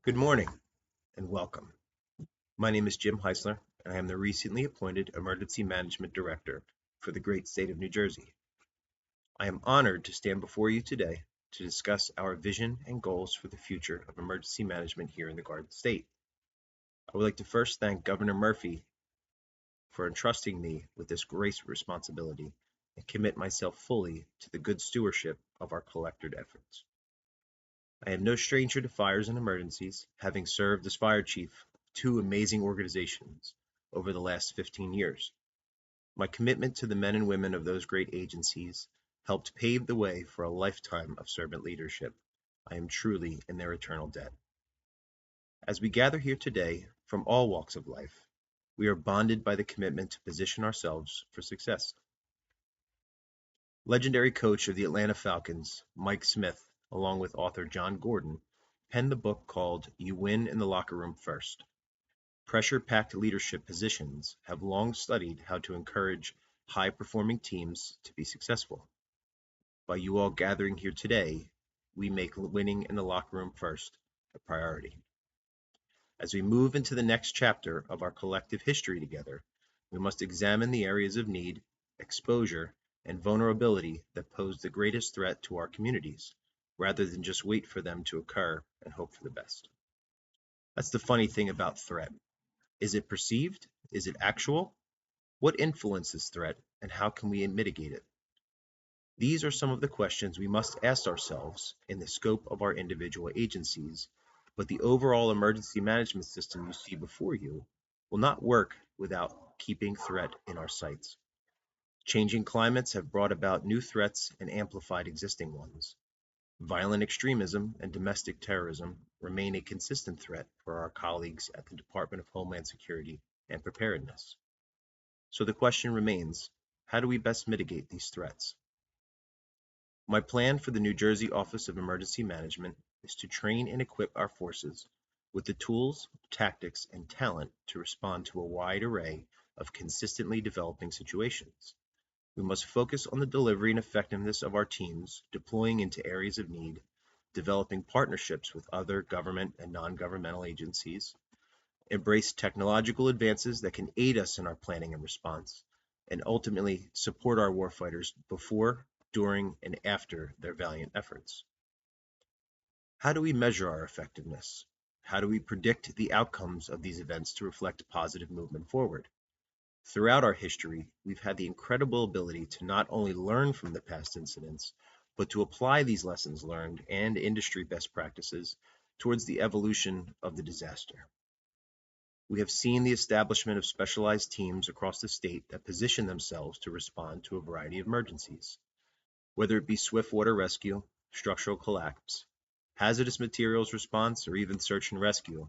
Good morning and welcome. My name is Jim Heisler, and I am the recently appointed Emergency Management Director for the great state of New Jersey. I am honored to stand before you today to discuss our vision and goals for the future of emergency management here in the Garden State. I would like to first thank Governor Murphy for entrusting me with this great responsibility and commit myself fully to the good stewardship of our collective efforts. I am no stranger to fires and emergencies, having served as fire chief of two amazing organizations over the last 15 years. My commitment to the men and women of those great agencies helped pave the way for a lifetime of servant leadership. I am truly in their eternal debt. As we gather here today from all walks of life, we are bonded by the commitment to position ourselves for success. Legendary coach of the Atlanta Falcons, Mike Smith, along with author John Gordon, penned the book called You Win in the Locker Room First. Pressure-packed leadership positions have long studied how to encourage high-performing teams to be successful. By you all gathering here today, we make winning in the locker room first a priority. As we move into the next chapter of our collective history together, we must examine the areas of need, exposure, and vulnerability that pose the greatest threat to our communities, rather than just wait for them to occur and hope for the best. That's the funny thing about threat. Is it perceived? Is it actual? What influences threat, and how can we mitigate it? These are some of the questions we must ask ourselves in the scope of our individual agencies, but the overall emergency management system you see before you will not work without keeping threat in our sights. Changing climates have brought about new threats and amplified existing ones. Violent extremism and domestic terrorism remain a consistent threat for our colleagues at the Department of Homeland Security and Preparedness. So the question remains, how do we best mitigate these threats? My plan for the New Jersey Office of Emergency Management is to train and equip our forces with the tools, tactics, and talent to respond to a wide array of consistently developing situations. We must focus on the delivery and effectiveness of our teams, deploying into areas of need, developing partnerships with other government and non-governmental agencies, embrace technological advances that can aid us in our planning and response, and ultimately support our warfighters before, during, and after their valiant efforts. How do we measure our effectiveness? How do we predict the outcomes of these events to reflect positive movement forward? Throughout our history, we've had the incredible ability to not only learn from the past incidents, but to apply these lessons learned and industry best practices towards the evolution of the disaster. We have seen the establishment of specialized teams across the state that position themselves to respond to a variety of emergencies. Whether it be swift water rescue, structural collapse, hazardous materials response, or even search and rescue,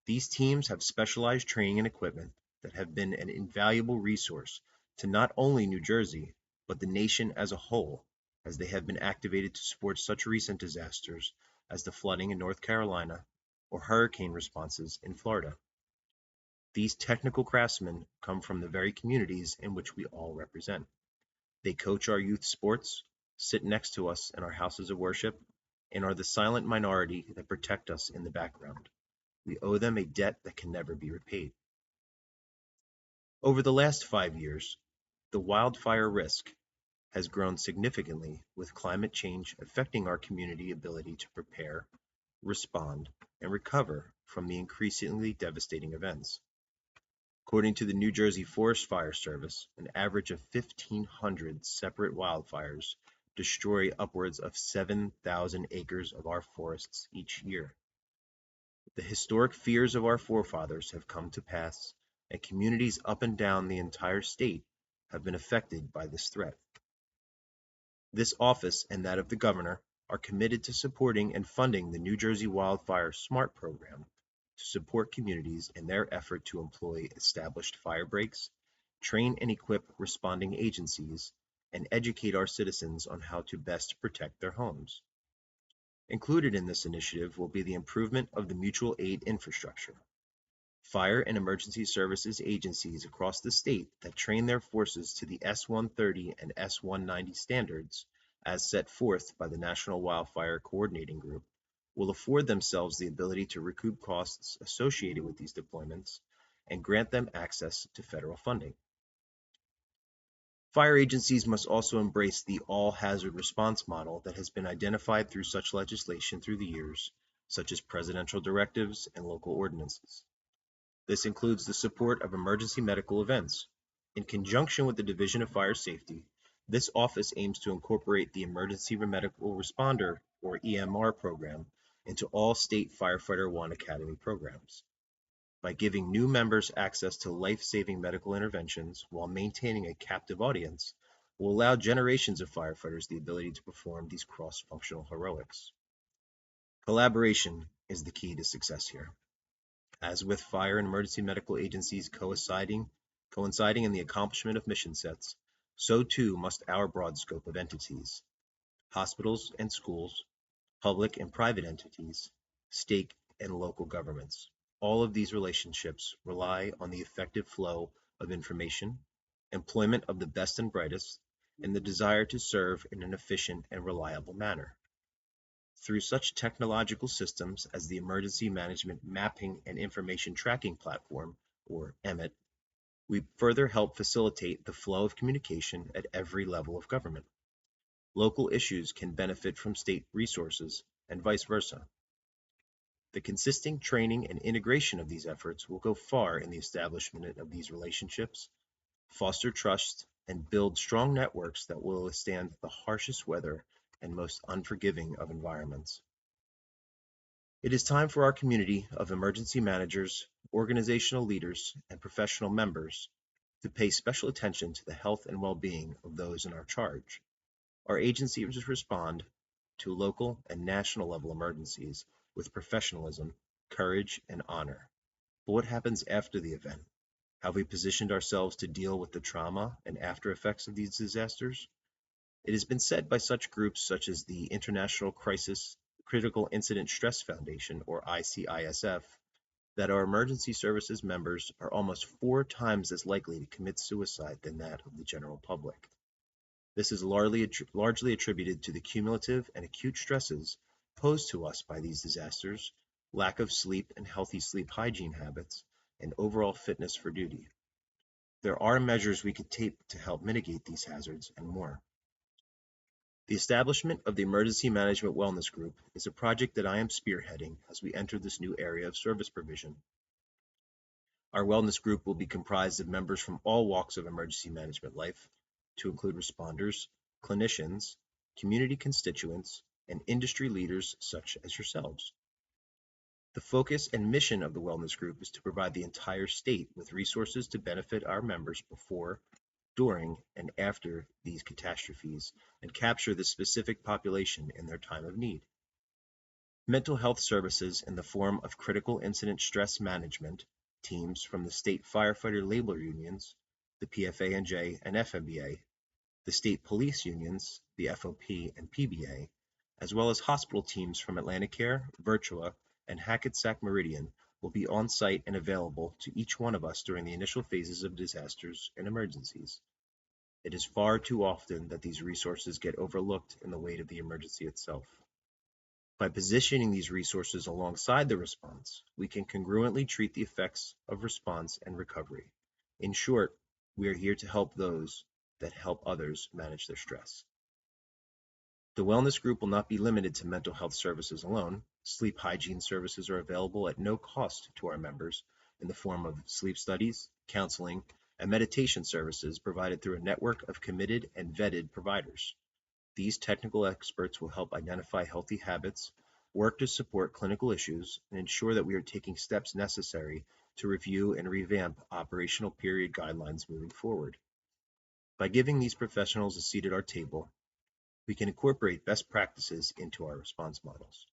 these teams have specialized training and equipment that have been an invaluable resource to not only New Jersey, but the nation as a whole, as they have been activated to support such recent disasters as the flooding in North Carolina or hurricane responses in Florida. These technical craftsmen come from the very communities in which we all represent. They coach our youth sports, sit next to us in our houses of worship, and are the silent minority that protect us in the background. We owe them a debt that can never be repaid. Over the last 5 years, the wildfire risk has grown significantly with climate change affecting our community ability to prepare, respond, and recover from the increasingly devastating events. According to the New Jersey Forest Fire Service, an average of 1,500 separate wildfires destroy upwards of 7,000 acres of our forests each year. The historic fears of our forefathers have come to pass, and communities up and down the entire state have been affected by this threat. This office and that of the governor are committed to supporting and funding the New Jersey Wildfire SMART program to support communities in their effort to employ established fire breaks, train and equip responding agencies, and educate our citizens on how to best protect their homes. Included in this initiative will be the improvement of the mutual aid infrastructure. Fire and emergency services agencies across the state that train their forces to the S-130 and S-190 standards as set forth by the National Wildfire Coordinating Group will afford themselves the ability to recoup costs associated with these deployments and grant them access to federal funding. Fire agencies must also embrace the all-hazard response model that has been identified through such legislation through the years, such as presidential directives and local ordinances. This includes the support of emergency medical events. In conjunction with the Division of Fire Safety, this office aims to incorporate the Emergency Medical Responder, or EMR program, into all state Firefighter One Academy programs. By giving new members access to life-saving medical interventions while maintaining a captive audience, will allow generations of firefighters the ability to perform these cross-functional heroics. Collaboration is the key to success here. As with fire and emergency medical agencies coinciding in the accomplishment of mission sets, so too must our broad scope of entities. Hospitals and schools, public and private entities, state and local governments. All of these relationships rely on the effective flow of information, employment of the best and brightest, and the desire to serve in an efficient and reliable manner. Through such technological systems as the Emergency Management Mapping and Information Tracking Platform, or EMIT, we further help facilitate the flow of communication at every level of government. Local issues can benefit from state resources and vice versa. The consistent training and integration of these efforts will go far in the establishment of these relationships, foster trust, and build strong networks that will withstand the harshest weather and most unforgiving of environments. It is time for our community of emergency managers, organizational leaders, and professional members to pay special attention to the health and well-being of those in our charge. Our agencies respond to local and national level emergencies with professionalism, courage, and honor. But what happens after the event? Have we positioned ourselves to deal with the trauma and after effects of these disasters? It has been said by such groups such as the International Critical Incident Stress Foundation, or ICISF, that our emergency services members are almost 4 times as likely to commit suicide than that of the general public. This is largely attributed to the cumulative and acute stresses posed to us by these disasters, lack of sleep and healthy sleep hygiene habits, and overall fitness for duty. There are measures we could take to help mitigate these hazards and more. The establishment of the Emergency Management Wellness Group is a project that I am spearheading as we enter this new area of service provision. Our wellness group will be comprised of members from all walks of emergency management life, to include responders, clinicians, community constituents, and industry leaders such as yourselves. The focus and mission of the wellness group is to provide the entire state with resources to benefit our members before, during, and after these catastrophes, and capture the specific population in their time of need. Mental health services in the form of critical incident stress management teams from the state firefighter labor unions, the PFA&J and FMBA, the state police unions, the FOP and PBA, as well as hospital teams from AtlantiCare, Virtua, and Hackensack Meridian will be on site and available to each one of us during the initial phases of disasters and emergencies. It is far too often that these resources get overlooked in the weight of the emergency itself. By positioning these resources alongside the response, we can congruently treat the effects of response and recovery. In short, we are here to help those that help others manage their stress. The wellness group will not be limited to mental health services alone. Sleep hygiene services are available at no cost to our members in the form of sleep studies, counseling, and meditation services provided through a network of committed and vetted providers. These technical experts will help identify healthy habits, work to support clinical issues, and ensure that we are taking steps necessary to review and revamp operational period guidelines moving forward. By giving these professionals a seat at our table, we can incorporate best practices into our response models.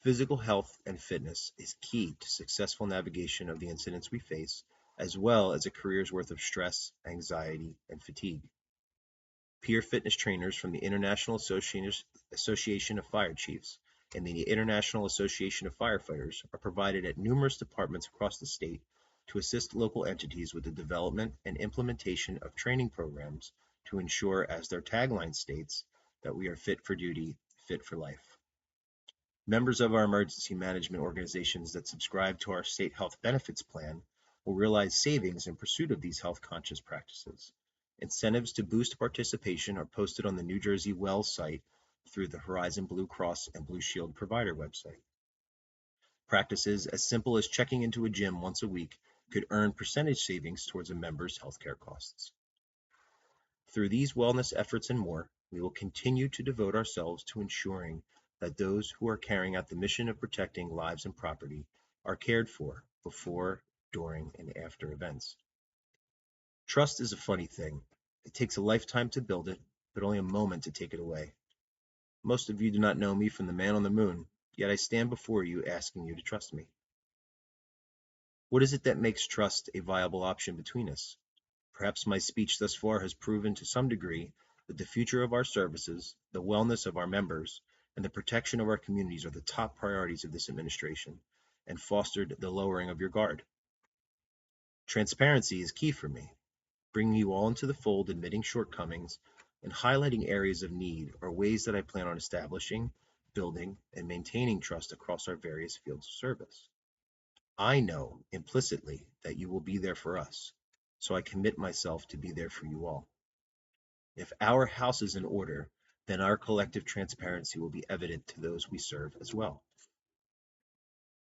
Physical health and fitness is key to successful navigation of the incidents we face, as well as a career's worth of stress, anxiety, and fatigue. Peer fitness trainers from the International Association of Fire Chiefs and the International Association of Firefighters are provided at numerous departments across the state to assist local entities with the development and implementation of training programs to ensure, as their tagline states, that we are fit for duty, fit for life. Members of our emergency management organizations that subscribe to our state health benefits plan will realize savings in pursuit of these health-conscious practices. Incentives to boost participation are posted on the New Jersey Well site through the Horizon Blue Cross and Blue Shield provider website. Practices as simple as checking into a gym once a week could earn percentage savings towards a member's healthcare costs. Through these wellness efforts and more, we will continue to devote ourselves to ensuring that those who are carrying out the mission of protecting lives and property are cared for before, during, and after events. Trust is a funny thing. It takes a lifetime to build it, but only a moment to take it away. Most of you do not know me from the man on the moon, yet I stand before you asking you to trust me. What is it that makes trust a viable option between us? Perhaps my speech thus far has proven to some degree that the future of our services, the wellness of our members, and the protection of our communities are the top priorities of this administration, and fostered the lowering of your guard. Transparency is key for me. Bringing you all into the fold, admitting shortcomings, and highlighting areas of need are ways that I plan on establishing, building, and maintaining trust across our various fields of service. I know implicitly that you will be there for us, so I commit myself to be there for you all. If our house is in order, then our collective transparency will be evident to those we serve as well.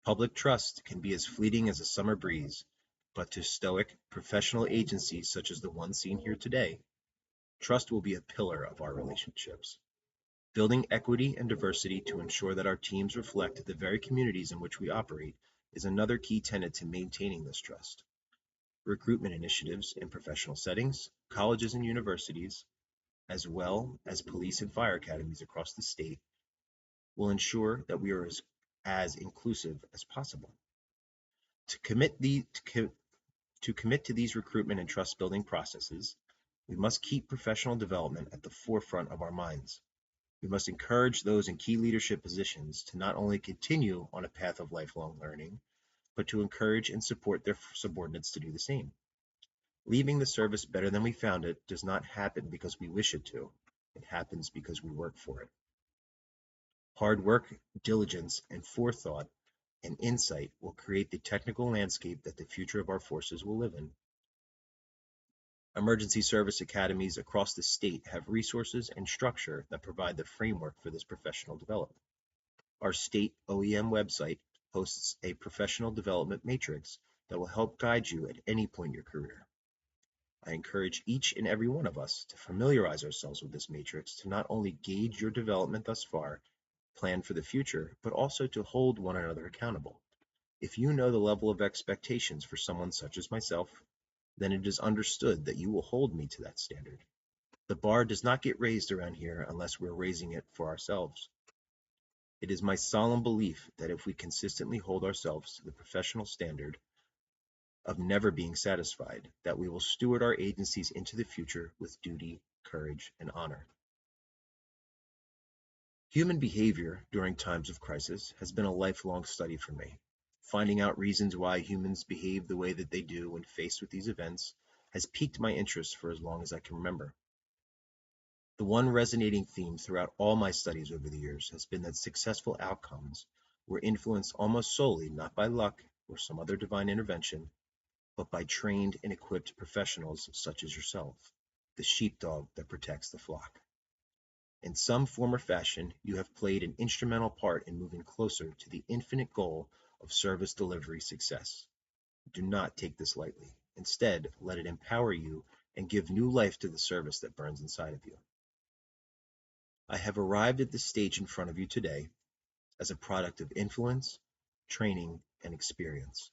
Public trust can be as fleeting as a summer breeze, but to stoic, professional agencies such as the one seen here today, trust will be a pillar of our relationships. Building equity and diversity to ensure that our teams reflect the very communities in which we operate is another key tenet to maintaining this trust. Recruitment initiatives in professional settings, colleges and universities, as well as police and fire academies across the state, will ensure that we are as inclusive as possible. To commit to these recruitment and trust building processes, we must keep professional development at the forefront of our minds. We must encourage those in key leadership positions to not only continue on a path of lifelong learning, but to encourage and support their subordinates to do the same. Leaving the service better than we found it does not happen because we wish it to. It happens because we work for it. Hard work, diligence, and forethought and insight will create the technical landscape that the future of our forces will live in. Emergency service academies across the state have resources and structure that provide the framework for this professional development. Our state OEM website hosts a professional development matrix that will help guide you at any point in your career. I encourage each and every one of us to familiarize ourselves with this matrix to not only gauge your development thus far, plan for the future, but also to hold one another accountable. If you know the level of expectations for someone such as myself, then it is understood that you will hold me to that standard. The bar does not get raised around here unless we're raising it for ourselves. It is my solemn belief that if we consistently hold ourselves to the professional standard of never being satisfied, that we will steward our agencies into the future with duty, courage, and honor. Human behavior during times of crisis has been a lifelong study for me. Finding out reasons why humans behave the way that they do when faced with these events has piqued my interest for as long as I can remember. The one resonating theme throughout all my studies over the years has been that successful outcomes were influenced almost solely not by luck or some other divine intervention, but by trained and equipped professionals such as yourself, the sheepdog that protects the flock. In some form or fashion, you have played an instrumental part in moving closer to the infinite goal of service delivery success. Do not take this lightly. Instead, let it empower you and give new life to the service that burns inside of you. I have arrived at this stage in front of you today as a product of influence, training, and experience.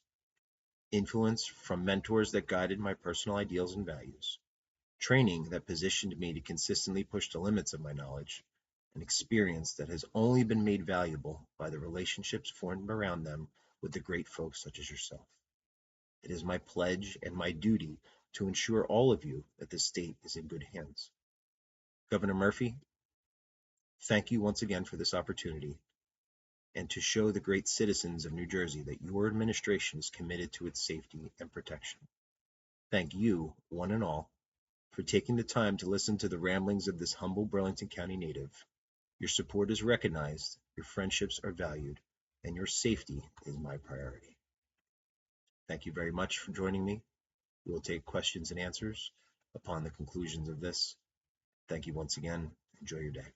Influence from mentors that guided my personal ideals and values. Training that positioned me to consistently push the limits of my knowledge. An experience that has only been made valuable by the relationships formed around them with the great folks such as yourself. It is my pledge and my duty to ensure all of you that the state is in good hands. Governor Murphy, thank you once again for this opportunity and to show the great citizens of New Jersey that your administration is committed to its safety and protection. Thank you, one and all, for taking the time to listen to the ramblings of this humble Burlington County native. Your support is recognized, Your friendships are valued, and your safety is my priority. Thank you very much for joining me. We will take questions and answers upon the conclusions of this. Thank you once again. Enjoy your day.